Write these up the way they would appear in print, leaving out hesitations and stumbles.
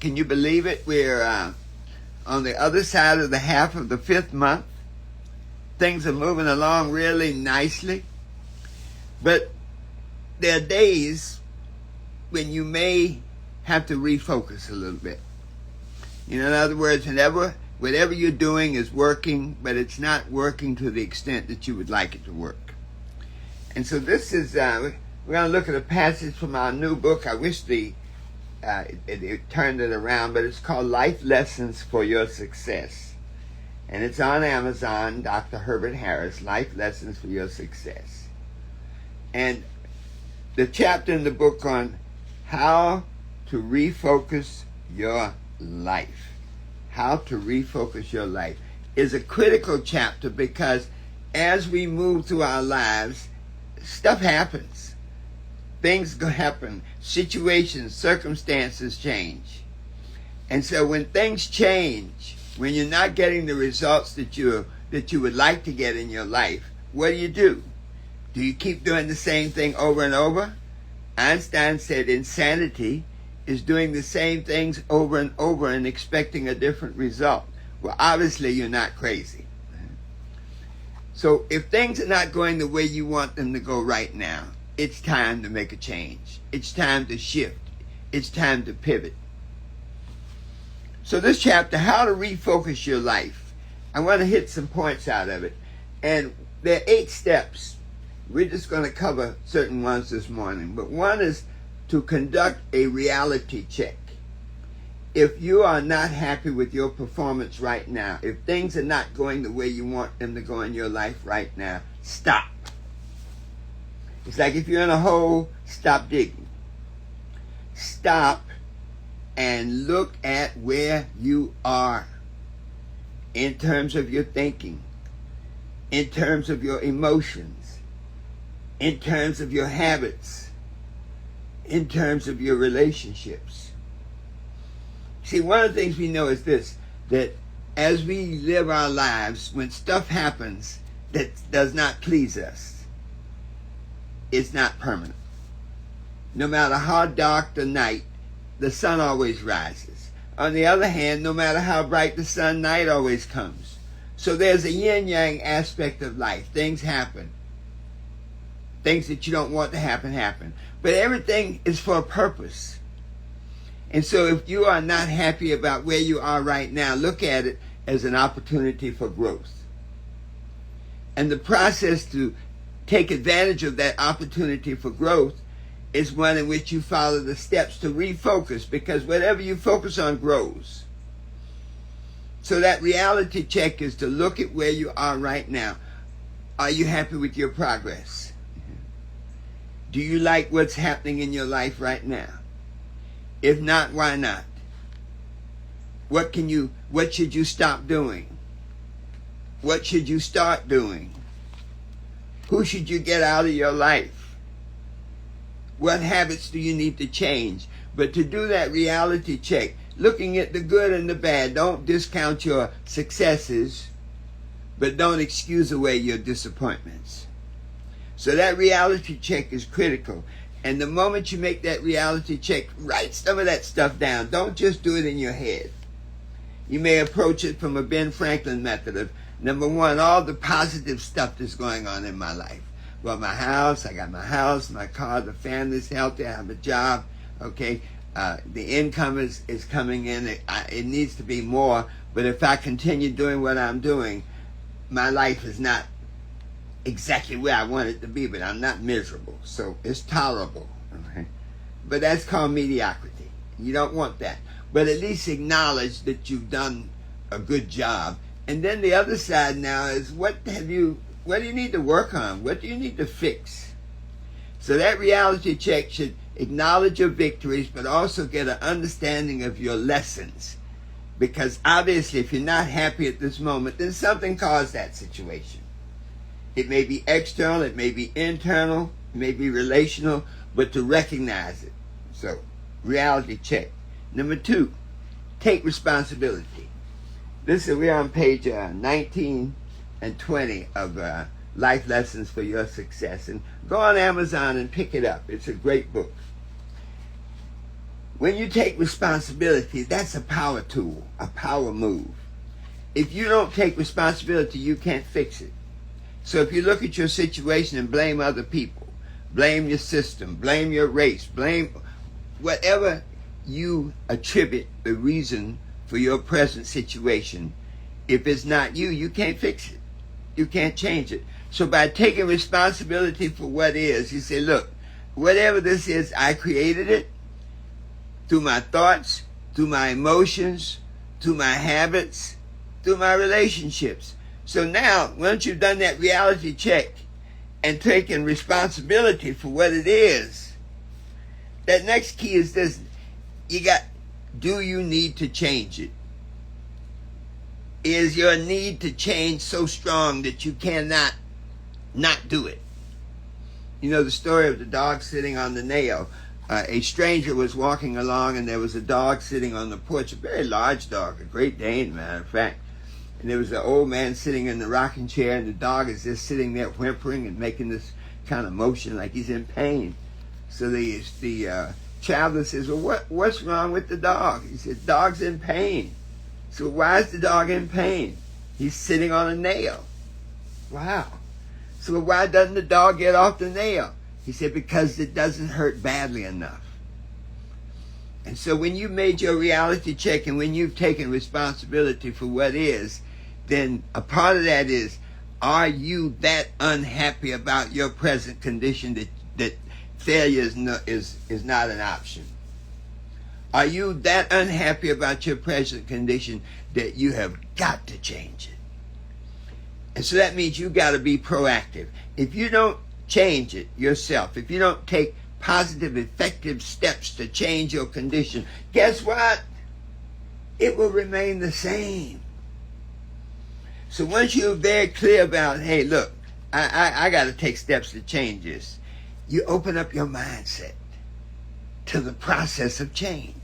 Can you believe it? We're on the other side of the half of the 5th month. Things are moving along really nicely. But there are days when you may have to refocus a little bit. In other words, whatever you're doing is working, but it's not working to the extent that you would like it to work. And so this is, we're going to look at a passage from our new book. I wish it turned it around, but it's called Life Lessons for Your Success. And it's on Amazon, Dr. Herbert Harris, Life Lessons for Your Success. And the chapter in the book on how to refocus your life, how to refocus your life, is a critical chapter because as we move through our lives, stuff happens. Things happen. Situations, circumstances change. And so when things change, when you're not getting the results that you would like to get in your life, what do? Do you keep doing the same thing over and over? Einstein said insanity is doing the same things over and over and expecting a different result. Well, obviously you're not crazy. So if things are not going the way you want them to go right now, it's time to make a change. It's time to shift. It's time to pivot. So this chapter, how to refocus your life, I want to hit some points out of it. And there are 8 steps. We're just going to cover certain ones this morning. But one is to conduct a reality check. If you are not happy with your performance right now, if things are not going the way you want them to go in your life right now, stop. It's like if you're in a hole, stop digging. Stop and look at where you are in terms of your thinking, in terms of your emotions, in terms of your habits, in terms of your relationships. See, one of the things we know is this, that as we live our lives, when stuff happens that does not please us, it's not permanent. No matter how dark the night, the sun always rises. On the other hand, no matter how bright the sun, night always comes. So there's a yin-yang aspect of life. Things happen. Things that you don't want to happen, happen. But everything is for a purpose. And so if you are not happy about where you are right now, look at it as an opportunity for growth. And the process to take advantage of that opportunity for growth is one in which you follow the steps to refocus, because whatever you focus on grows. So that reality check is to look at where you are right now. Are you happy with your progress? Do you like what's happening in your life right now? If not, why not? What should you stop doing? What should you start doing? Who should you get out of your life? What habits do you need to change? But to do that reality check, looking at the good and the bad, don't discount your successes, but don't excuse away your disappointments. So that reality check is critical. And the moment you make that reality check, write some of that stuff down. Don't just do it in your head. You may approach it from a Ben Franklin method of, number one, all the positive stuff that's going on in my life. Well, I got my house, my car, the family's healthy, I have a job, okay? The income is coming in. It needs to be more, but if I continue doing what I'm doing, my life is not exactly where I want it to be, but I'm not miserable, so it's tolerable, okay? But that's called mediocrity. You don't want that. But at least acknowledge that you've done a good job. And then the other side now is, what do you need to work on? What do you need to fix? So that reality check should acknowledge your victories, but also get an understanding of your lessons. Because obviously, if you're not happy at this moment, then something caused that situation. It may be external, it may be internal, it may be relational, but to recognize it. So, reality check. Number 2, take responsibility. We're on page 19 and 20 of Life Lessons for Your Success. And go on Amazon and pick it up. It's a great book. when you take responsibility, that's a power tool, a power move. If you don't take responsibility, you can't fix it. So if you look at your situation and blame other people, blame your system, blame your race, blame whatever you attribute the reason for your present situation, if it's not you, you can't fix it. You can't change it. So by taking responsibility for what is, you say, look, whatever this is, I created it through my thoughts, through my emotions, through my habits, through my relationships. So now, once you've done that reality check and taken responsibility for what it is, that next key is this. Do you need to change it? Is your need to change so strong that you cannot not do it? You know the story of the dog sitting on the nail. A stranger was walking along and there was a dog sitting on the porch, a very large dog, a Great Dane, matter of fact. And there was an old man sitting in the rocking chair, and the dog is just sitting there whimpering and making this kind of motion like he's in pain. So the traveler says, well, what's wrong with the dog? He said, dog's in pain. So why is the dog in pain? He's sitting on a nail. Wow. So why doesn't the dog get off the nail? He said, because it doesn't hurt badly enough. And so when you made your reality check and when you've taken responsibility for what is, then a part of that is, are you that unhappy about your present condition that failure is not an option? Are you that unhappy about your present condition that you have got to change it? And so that means you got to be proactive. If you don't change it yourself, if you don't take positive, effective steps to change your condition, guess what? It will remain the same. So once you're very clear about, hey, look, I got to take steps to change this, you open up your mindset to the process of change.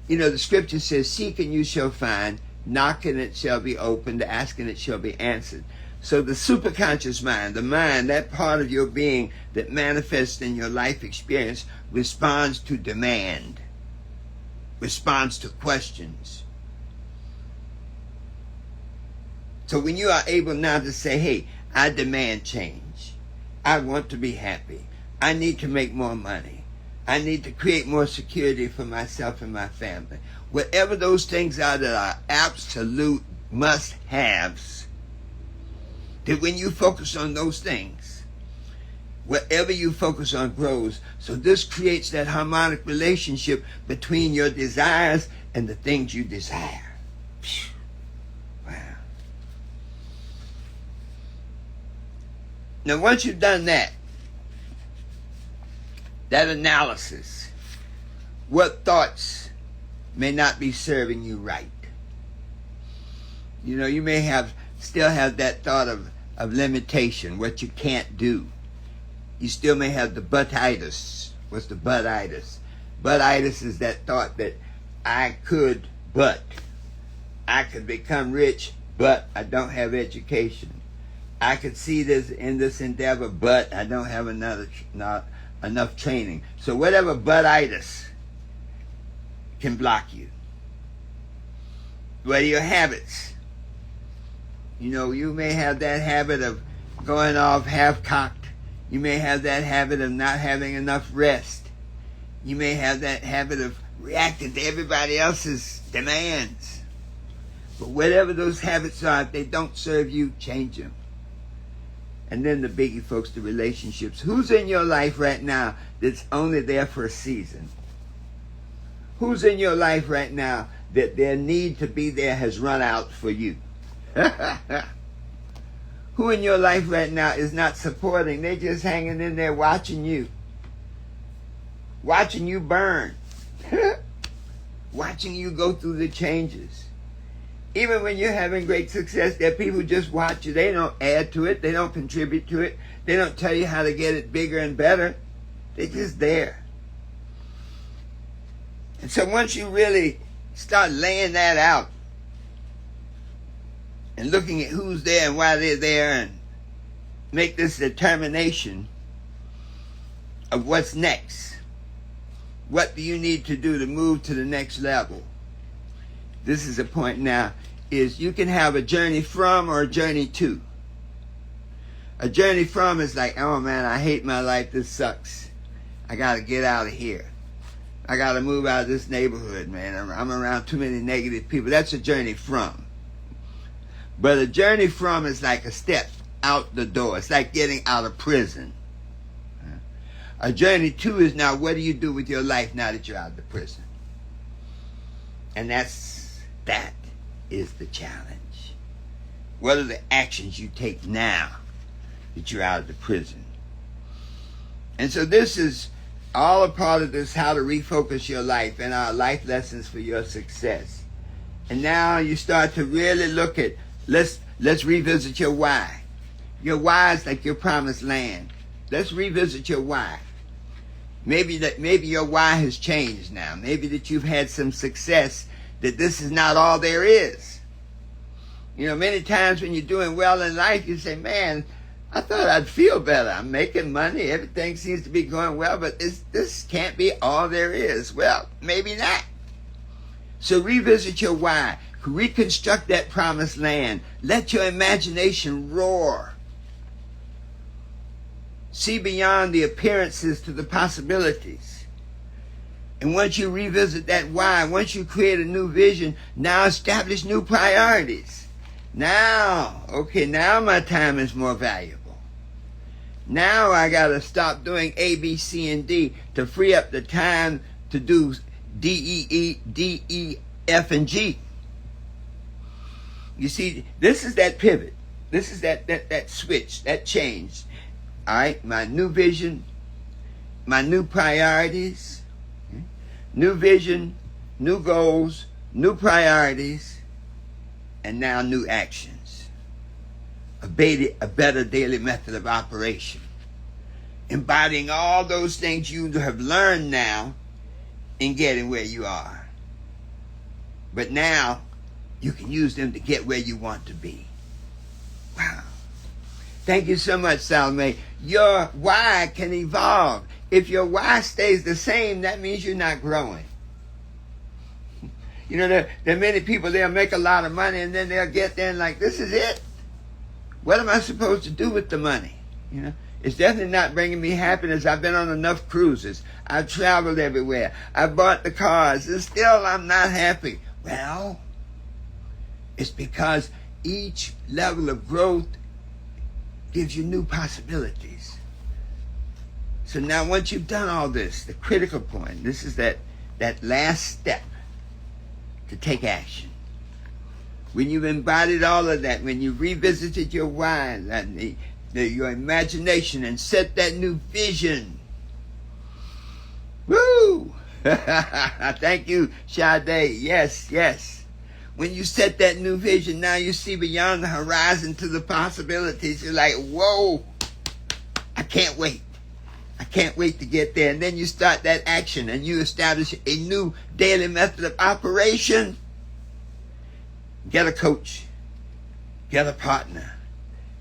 You know, the scripture says, seek and you shall find, knock and it shall be opened, ask and it shall be answered. So the superconscious mind, the mind, that part of your being that manifests in your life experience, responds to demand, responds to questions. So when you are able now to say, hey, I demand change. I want to be happy. I need to make more money. I need to create more security for myself and my family. Whatever those things are that are absolute must-haves, that when you focus on those things, whatever you focus on grows. So this creates that harmonic relationship between your desires and the things you desire. Wow. Now once you've done that analysis, what thoughts may not be serving you right? You know, you may still have that thought of limitation, what you can't do. You still may have the butitis. What's the butitis? Butitis is that thought that I could become rich, but I don't have education. I could see this in this endeavor, but I don't have not enough training. So whatever butitis can block you. What are your habits? You know, you may have that habit of going off half-cocked. You may have that habit of not having enough rest. You may have that habit of reacting to everybody else's demands. But whatever those habits are, if they don't serve you, change them. And then the biggie, folks, the relationships. Who's in your life right now that's only there for a season? Who's in your life right now that their need to be there has run out for you? Who in your life right now is not supporting? They're just hanging in there watching you burn, watching you go through the changes. Even when you're having great success, there are people who just watch you. They don't add to it. They don't contribute to it. They don't tell you how to get it bigger and better. They're just there. And so once you really start laying that out and looking at who's there and why they're there and make this determination of what's next, What do you need to do to move to the next level? This is the point now, is you can have a journey from or a journey to. A journey from is like, oh man, I hate my life, this sucks. I got to get out of here. I got to move out of this neighborhood, man. I'm around too many negative people. That's a journey from. But a journey from is like a step out the door. It's like getting out of prison. A journey to is now, what do you do with your life now that you're out of the prison? And that is the challenge. What are the actions you take now that you're out of the prison? And so this is all a part of this, how to refocus your life and our life lessons for your success. And now you start to really look at, let's revisit your why. Your why is like your promised land. Let's revisit your why. Maybe your why has changed now. Maybe that you've had some success, that this is not all there is. You know, many times when you're doing well in life, you say, man, I thought I'd feel better. I'm making money. Everything seems to be going well, but this can't be all there is. Well, maybe not. So revisit your why. Reconstruct that promised land. Let your imagination roar. See beyond the appearances to the possibilities. And once you revisit that why, once you create a new vision, now establish new priorities. Now my time is more valuable. Now I got to stop doing A, B, C, and D to free up the time to do D, E, F, and G. You see, this is that pivot. This is that switch, that change. All right, my new vision, my new priorities, new vision, new goals, new priorities, and now new actions. A better daily method of operation. Embodying all those things you have learned now in getting where you are. But now you can use them to get where you want to be. Wow. Thank you so much, Salome. Your why can evolve. If your why stays the same, that means you're not growing. You know, there are many people, they'll make a lot of money and then they'll get there and like, this is it? What am I supposed to do with the money? You know, it's definitely not bringing me happiness. I've been on enough cruises. I've traveled everywhere. I bought the cars and still I'm not happy. Well, it's because each level of growth gives you new possibilities. So now once you've done all this, the critical point, this is that last step to take action. When you've embodied all of that, when you've revisited your why and your imagination and set that new vision. Woo! Thank you, Sade. Yes, yes. When you set that new vision, now you see beyond the horizon to the possibilities. You're like, whoa, I can't wait. I can't wait to get there. And then you start that action and you establish a new daily method of operation. Get a coach. Get a partner.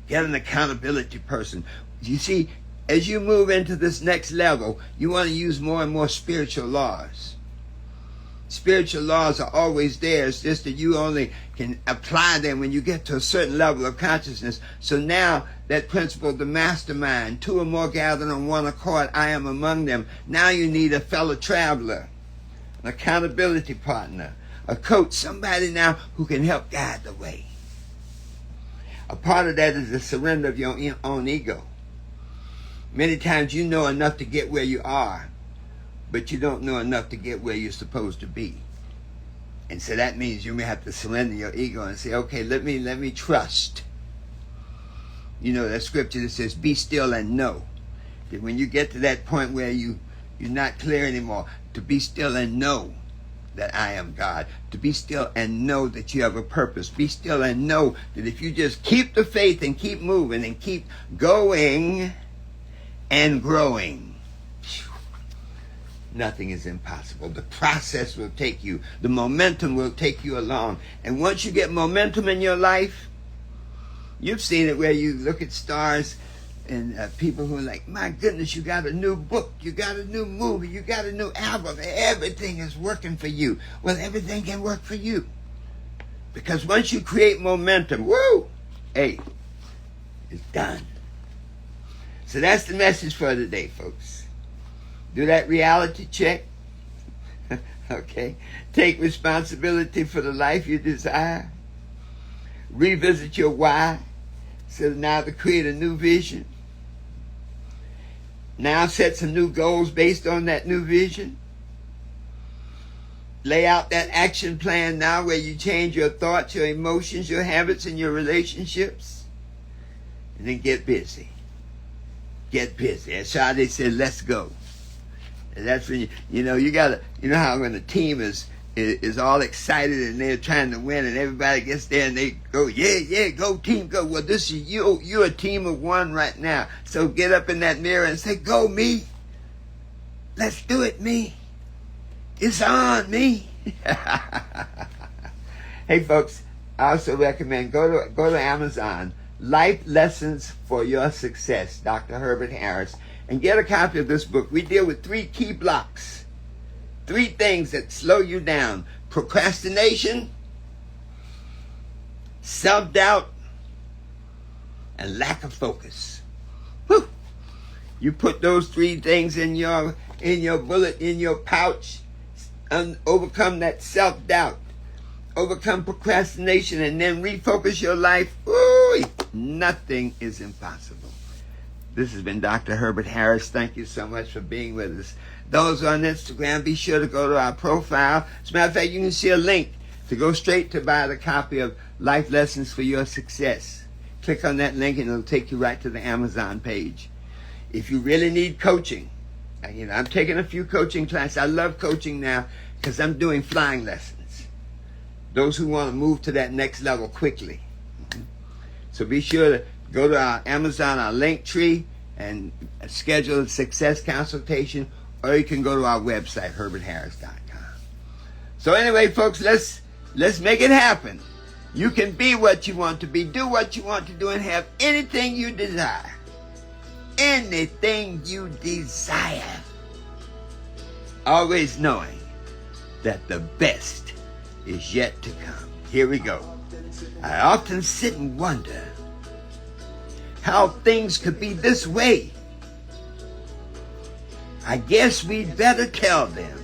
Get an accountability person. You see, as you move into this next level, you want to use more and more spiritual laws. Spiritual laws are always there. It's just that you only can apply them when you get to a certain level of consciousness. So now that principle, the mastermind, 2 or more gathered on one accord, I am among them. Now you need a fellow traveler, an accountability partner, a coach, somebody now who can help guide the way. A part of that is the surrender of your own ego. Many times you know enough to get where you are, but you don't know enough to get where you're supposed to be. And so that means you may have to surrender your ego and say, okay, let me trust. You know that scripture that says, be still and know. That when you get to that point where you're not clear anymore, to be still and know that I am God. To be still and know that you have a purpose. Be still and know that if you just keep the faith and keep moving and keep going and growing, nothing is impossible. The process will take you. The momentum will take you along. And once you get momentum in your life, you've seen it where you look at stars people who are like, my goodness, you got a new book, you got a new movie, you got a new album, everything is working for you. Well, everything can work for you. Because once you create momentum, woo, hey, it's done. So that's the message for today, folks. Do that reality check. Okay? Take responsibility for the life you desire. Revisit your why. So now to create a new vision. Now set some new goals based on that new vision. Lay out that action plan now where you change your thoughts, your emotions, your habits, and your relationships. And then get busy. Get busy. As Sade said, let's go. And that's when you gotta, how when the team is all excited and they're trying to win and everybody gets there and they go, yeah, go team, go. Well, this is you're a team of one right now. So get up in that mirror and say, go me. Let's do it, me. It's on, me. Hey, folks, I also recommend go to Amazon, Life Lessons for Your Success, Dr. Herbert Harris, and get a copy of this book. We deal with 3 key blocks, 3 things that slow you down: procrastination, self-doubt, and lack of focus. Whew. You put those 3 things in your bullet, in your pouch, and overcome that self-doubt, overcome procrastination, and then refocus your life. Ooh, nothing is impossible. This has been Dr. Herbert Harris. Thank you so much for being with us. Those on Instagram, be sure to go to our profile. As a matter of fact, you can see a link to go straight to buy the copy of Life Lessons for Your Success. Click on that link and it'll take you right to the Amazon page. If you really need coaching, I'm taking a few coaching classes. I love coaching now because I'm doing flying lessons. Those who want to move to that next level quickly. So be sure to go to our Amazon, our link tree, and schedule a success consultation, or you can go to our website, herbertharris.com. So anyway, folks, let's make it happen. You can be what you want to be, do what you want to do, and have anything you desire. Anything you desire. Always knowing that the best is yet to come. Here we go. I often sit and wonder how things could be this way. I guess we'd better tell them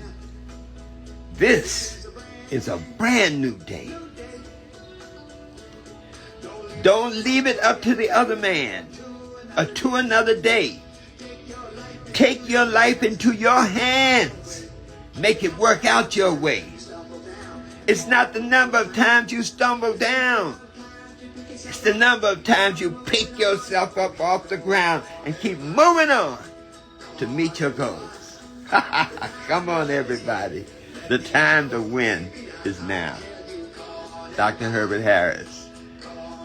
this is a brand new day. Don't leave it up to the other man or to another day. Take your life into your hands. Make it work out your way. It's not the number of times you stumble down. It's the number of times you pick yourself up off the ground and keep moving on to meet your goals. Come on, everybody. The time to win is now. Dr. Herbert Harris,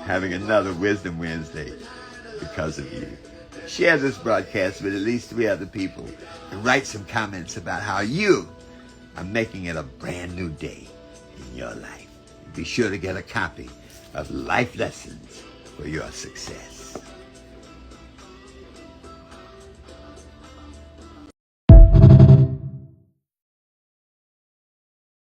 having another Wisdom Wednesday because of you. Share this broadcast with at least 3 other people and write some comments about how you are making it a brand new day in your life. Be sure to get a copy of Life Lessons for Your Success.